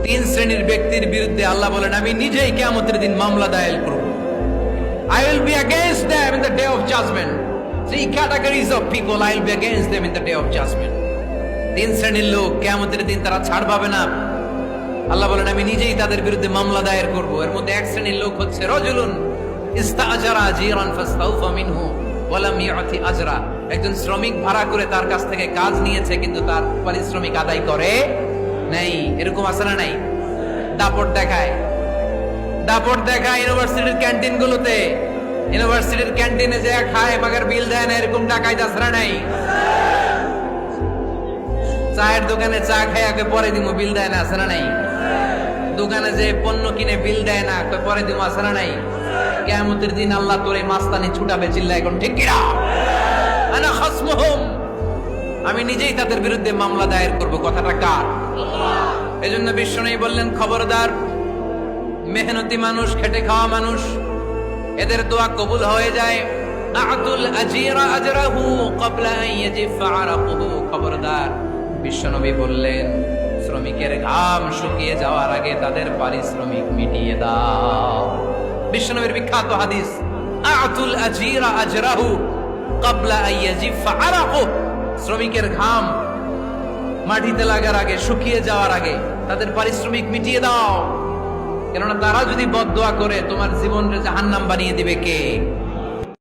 তিন শ্রেণীর ব্যক্তির বিরুদ্ধে আল্লাহ বলেন আমি নিজেই কিয়ামতের দিন মামলা দায়ের করব। I will be against them in the day of judgment. Three categories of people I will be against them in the day of judgment. তিন শ্রেণীর লোক কিয়ামতের দিন তারা ছাড় পাবে না। আল্লাহ বলেন আমি নিজেই তাদের বিরুদ্ধে মামলা দায়ের করব। এর মধ্যে এক শ্রেণীর লোক হচ্ছে রাজুলুন ইস্তাআজারা জিরান ফাস্তাউফা মিনহু ওয়া লাম ইয়াতি আজরা। একজন শ্রমিক ভাড়া করে তার কাছ থেকে কাজ নিয়েছে কিন্তু তার পারিশ্রমিক আদায় করে নাই। এরকম আছে না নাই? দাপট দেখায় ইউনিভার্সিটির ক্যান্টিন গুলোতে। ইউনিভার্সিটির ক্যান্টিনে যে খায় মাগার বিল দেয় না, এরকম ডাকাইত আছে না নাই? চায়ের দোকানে চা খায় পরে দিমু বিল দেয় না, আছে না নাই? দোকানে যে পণ্য কিনে বিল দেয় না পরে দিমু, আছে না নাই? কিয়ামতের দিন আল্লাহ তোরে মাস্তানি ছুটাবে, চিল্লা এখন ঠিক কিনা? আনা খাসমুহুম, আমি নিজেই তাদের বিরুদ্ধে মামলা দায়ের করব। কথাটা কার? এজন্য বিশ্বনবী বললেন খবরদার, মেহনতি মানুষ, খেটে খাওয়া মানুষ, এদের দোয়া কবুল হয়ে যায়। আতুল আজিরা আজরাহু ক্বাবলা আন ইয়াজিফা আরাকুহু। খবরদার, বিশ্বনবী বললেন শ্রমিকের ঘাম শুকিয়ে যাওয়ার আগে তাদের পারিশ্রমিক মিটিয়ে দাও। বিশ্বনবীর বিখ্যাত হাদিস, আতুল আজিরা আজরাহু ক্বাবলা আন ইয়াজিফা আরাকুহু। শ্রমিকের ঘাম মাটিতে লাগার আগে, শুকিয়ে যাওয়ার আগে তাদের পারিশ্রমিক মিটিয়ে দাও। কেননা তারা যদি বদদোয়া করে তোমার জীবনকে জাহান্নাম বানিয়ে দিবে কে?